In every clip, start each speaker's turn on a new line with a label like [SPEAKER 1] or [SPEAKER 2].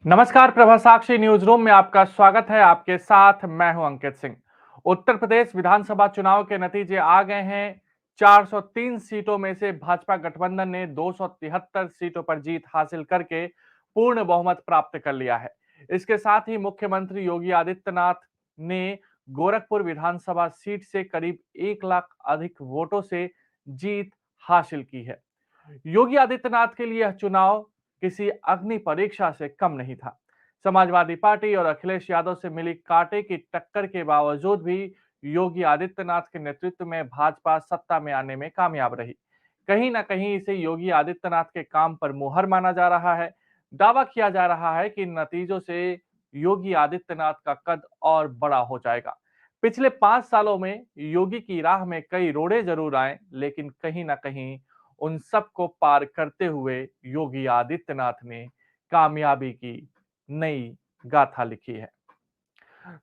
[SPEAKER 1] नमस्कार, प्रभा साक्षी news room में आपका स्वागत है। आपके साथ मैं हूं अंकित सिंह। उत्तर प्रदेश विधानसभा चुनाव के नतीजे आ गए हैं। 403 सीटों में से भाजपा गठबंधन ने 273 सीटों पर जीत हासिल करके पूर्ण बहुमत प्राप्त कर लिया है। इसके साथ ही मुख्यमंत्री योगी आदित्यनाथ ने गोरखपुर विधानसभा सीट से करीब 1 लाख अधिक वोटों से जीत हासिल की है। योगी आदित्यनाथ के लिए यह चुनाव किसी अग्नि परीक्षा से कम नहीं था। समाजवादी पार्टी और अखिलेश यादव से मिली कांटे की टक्कर के बावजूद भी योगी आदित्यनाथ के नेतृत्व में भाजपा सत्ता में आने में कामयाब रही। कहीं ना कहीं इसे योगी आदित्यनाथ के काम पर मुहर माना जा रहा है। दावा किया जा रहा है कि इन नतीजों से योगी आदित्यनाथ का कद और बड़ा हो जाएगा। पिछले 5 सालों में योगी की राह में कई रोड़े जरूर आए, लेकिन कहीं ना कहीं उन सबको पार करते हुए योगी आदित्यनाथ ने कामयाबी की नई गाथा लिखी है।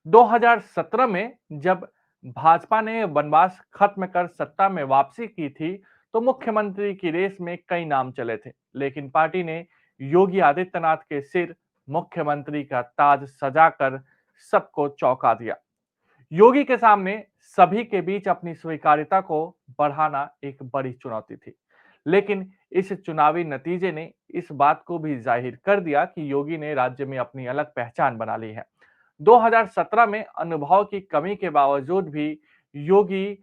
[SPEAKER 1] 2017 में जब भाजपा ने वनवास खत्म कर सत्ता में वापसी की थी, तो मुख्यमंत्री की रेस में कई नाम चले थे, लेकिन पार्टी ने योगी आदित्यनाथ के सिर मुख्यमंत्री का ताज सजाकर सबको चौंका दिया। योगी के सामने सभी के बीच अपनी स्वीकार्यता को बढ़ाना एक बड़ी चुनौती थी, लेकिन इस चुनावी नतीजे ने इस बात को भी जाहिर कर दिया कि योगी ने राज्य में अपनी अलग पहचान बना ली है। 2017 में अनुभव की कमी के बावजूद भी योगी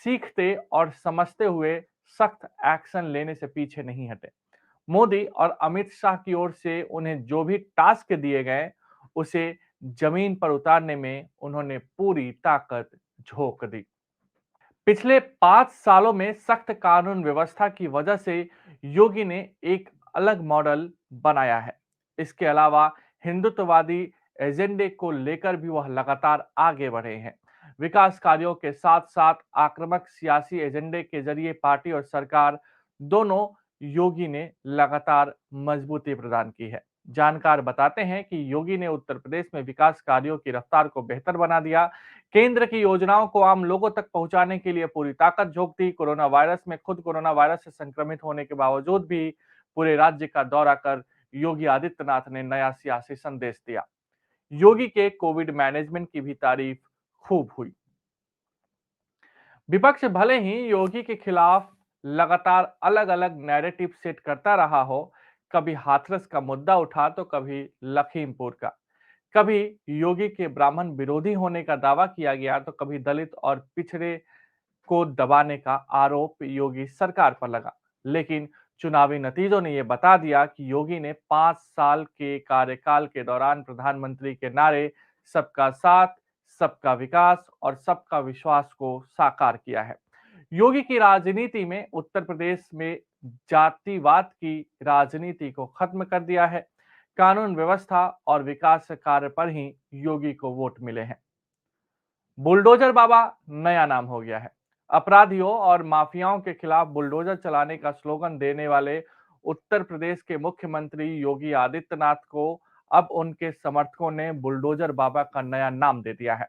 [SPEAKER 1] सीखते और समझते हुए सख्त एक्शन लेने से पीछे नहीं हटे। मोदी और अमित शाह की ओर से उन्हें जो भी टास्क दिए गए, उसे जमीन पर उतारने में उन्होंने पूरी ताकत झोंक दी। पिछले 5 सालों में सख्त कानून व्यवस्था की वजह से योगी ने एक अलग मॉडल बनाया है। इसके अलावा हिंदुत्ववादी एजेंडे को लेकर भी वह लगातार आगे बढ़े हैं। विकास कार्यों के साथ साथ आक्रामक सियासी एजेंडे के जरिए पार्टी और सरकार दोनों योगी ने लगातार मजबूती प्रदान की है। जानकार बताते हैं कि योगी ने उत्तर प्रदेश में विकास कार्यों की रफ्तार को बेहतर बना दिया। केंद्र की योजनाओं को आम लोगों तक पहुंचाने के लिए पूरी ताकत झोंक दी। कोरोना वायरस से संक्रमित होने के बावजूद भी पूरे राज्य का दौरा कर योगी आदित्यनाथ ने नया सियासी संदेश दिया। योगी के कोविड मैनेजमेंट की भी तारीफ खूब हुई। विपक्ष भले ही योगी के खिलाफ लगातार अलग अलग नैरेटिव सेट करता रहा हो, कभी हाथरस का मुद्दा उठा तो कभी लखीमपुर का, कभी योगी के ब्राह्मण विरोधी होने का दावा किया गया तो कभी दलित और पिछड़े को दबाने का आरोप योगी सरकार पर लगा। लेकिन चुनावी नतीजों ने यह बता दिया कि योगी ने 5 साल के कार्यकाल के दौरान प्रधानमंत्री के नारे सबका साथ, सबका विकास और सबका विश्वास को साकार किया है। योगी की राजनीति में उत्तर प्रदेश में जातिवाद की राजनीति को खत्म कर दिया है। कानून व्यवस्था और विकास कार्य पर ही योगी को वोट मिले हैं। बुलडोजर बाबा नया नाम हो गया है। अपराधियों और माफियाओं के खिलाफ बुलडोजर चलाने का स्लोगन देने वाले उत्तर प्रदेश के मुख्यमंत्री योगी आदित्यनाथ को अब उनके समर्थकों ने बुलडोजर बाबा का नया नाम दे दिया है।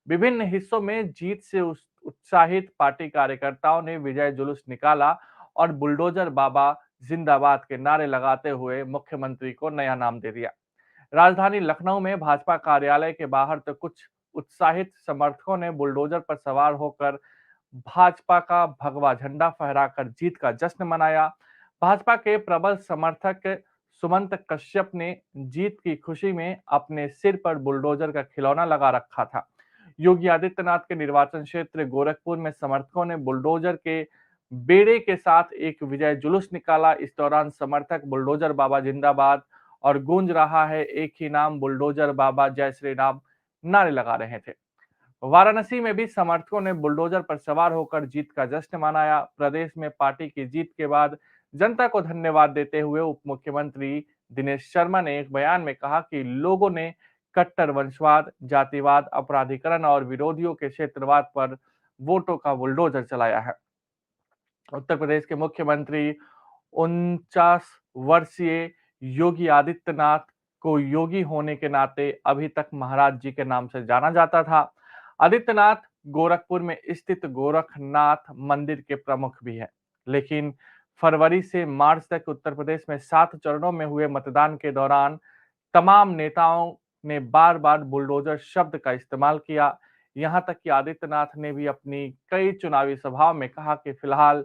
[SPEAKER 1] विभिन्न हिस्सों में जीत से उत्साहित पार्टी कार्यकर्ताओं ने विजय जुलूस निकाला और बुलडोजर बाबा जिंदाबाद के नारे लगाते हुए मुख्यमंत्री को नया नाम दे दिया। राजधानी लखनऊ में भाजपा कार्यालय के बाहर तो कुछ उत्साहित समर्थकों ने बुलडोजर पर सवार होकर भाजपा का भगवा झंडा फहराकर जीत का जश्न मनाया। भाजपा के प्रबल समर्थक सुमंत कश्यप ने जीत की खुशी में अपने सिर पर बुलडोजर का खिलौना लगा रखा था। योगी आदित्यनाथ के निर्वाचन क्षेत्र गोरखपुर में समर्थकों ने बुलडोजर के बेड़े के साथ एक विजय जुलूस निकाला। इस दौरान समर्थक बुलडोजर बाबा जिंदाबाद और गूंज रहा है एक ही नाम बुलडोजर बाबा जय श्री राम नारे लगा रहे थे। वाराणसी में भी समर्थकों ने बुलडोजर पर सवार होकर जीत का जश्न मनाया। प्रदेश में पार्टी की जीत के बाद जनता को धन्यवाद देते हुए उप मुख्यमंत्री दिनेश शर्मा ने एक बयान में कहा कि लोगों ने कट्टर वंशवाद, जातिवाद, अपराधीकरण और विरोधियों के क्षेत्रवाद पर वोटों का बुलडोजर चलाया है। उत्तर प्रदेश के मुख्यमंत्री 49 वर्षीय योगी आदित्यनाथ को योगी होने के नाते अभी तक महाराज जी के नाम से जाना जाता था। आदित्यनाथ गोरखपुर में स्थित गोरखनाथ मंदिर के प्रमुख भी है, लेकिन फरवरी से मार्च तक उत्तर प्रदेश में 7 चरणों में हुए मतदान के दौरान तमाम नेताओं ने बार बार बुलडोजर शब्द का इस्तेमाल किया। यहां तक कि आदित्यनाथ ने भी अपनी कई चुनावी सभाओं में कहा कि फिलहाल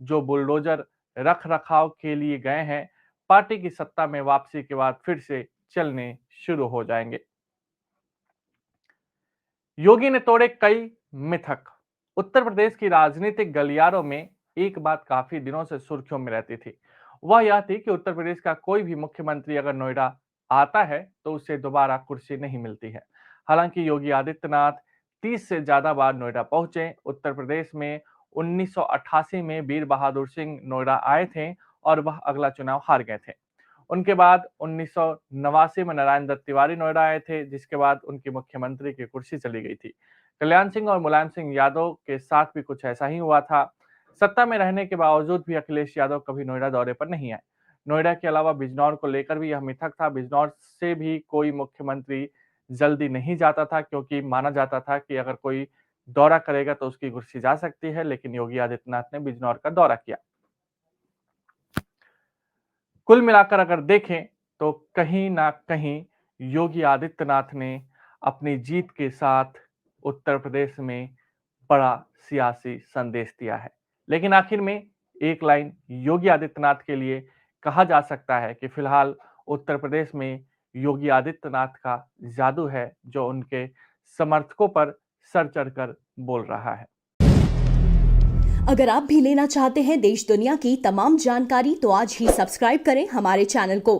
[SPEAKER 1] जो बुलडोजर रख रखाव के लिए गए हैं, पार्टी की सत्ता में वापसी के बाद फिर से चलने शुरू हो जाएंगे। योगी ने तोड़े कई मिथक। उत्तर प्रदेश की राजनीतिक गलियारों में एक बात काफी दिनों से सुर्खियों में रहती थी। वह यह थी कि उत्तर प्रदेश का कोई भी मुख्यमंत्री अगर नोएडा आता है तो उसे दोबारा कुर्सी नहीं मिलती है। हालांकि योगी आदित्यनाथ 30 से ज्यादा बार नोएडा पहुंचे। उत्तर प्रदेश में 1988 में वीर बहादुर सिंह नोएडा आए थे और वह अगला चुनाव हार गए थे। उनके बाद 1989 में नारायण दत्त तिवारी नोएडा आए थे, जिसके बाद उनकी मुख्यमंत्री की कुर्सी चली गई थी। कल्याण सिंह और मुलायम सिंह यादव के साथ भी कुछ ऐसा ही हुआ था। सत्ता में रहने के बावजूद भी अखिलेश यादव कभी नोएडा दौरे पर नहीं आए। नोएडा के अलावा बिजनौर को लेकर भी यह मिथक था। बिजनौर से भी कोई मुख्यमंत्री जल्दी नहीं जाता था, क्योंकि माना जाता था कि अगर कोई दौरा करेगा तो उसकी कुर्सी जा सकती है, लेकिन योगी आदित्यनाथ ने बिजनौर का दौरा किया। कुल मिलाकर अगर देखें तो कहीं ना कहीं योगी आदित्यनाथ ने अपनी जीत के साथ उत्तर प्रदेश में बड़ा सियासी संदेश दिया है। लेकिन आखिर में एक लाइन योगी आदित्यनाथ के लिए कहा जा सकता है कि फिलहाल उत्तर प्रदेश में योगी आदित्यनाथ का जादू है, जो उनके समर्थकों पर सर चढ़कर बोल रहा है।
[SPEAKER 2] अगर आप भी लेना चाहते हैं देश दुनिया की तमाम जानकारी तो आज ही सब्सक्राइब करें हमारे चैनल को।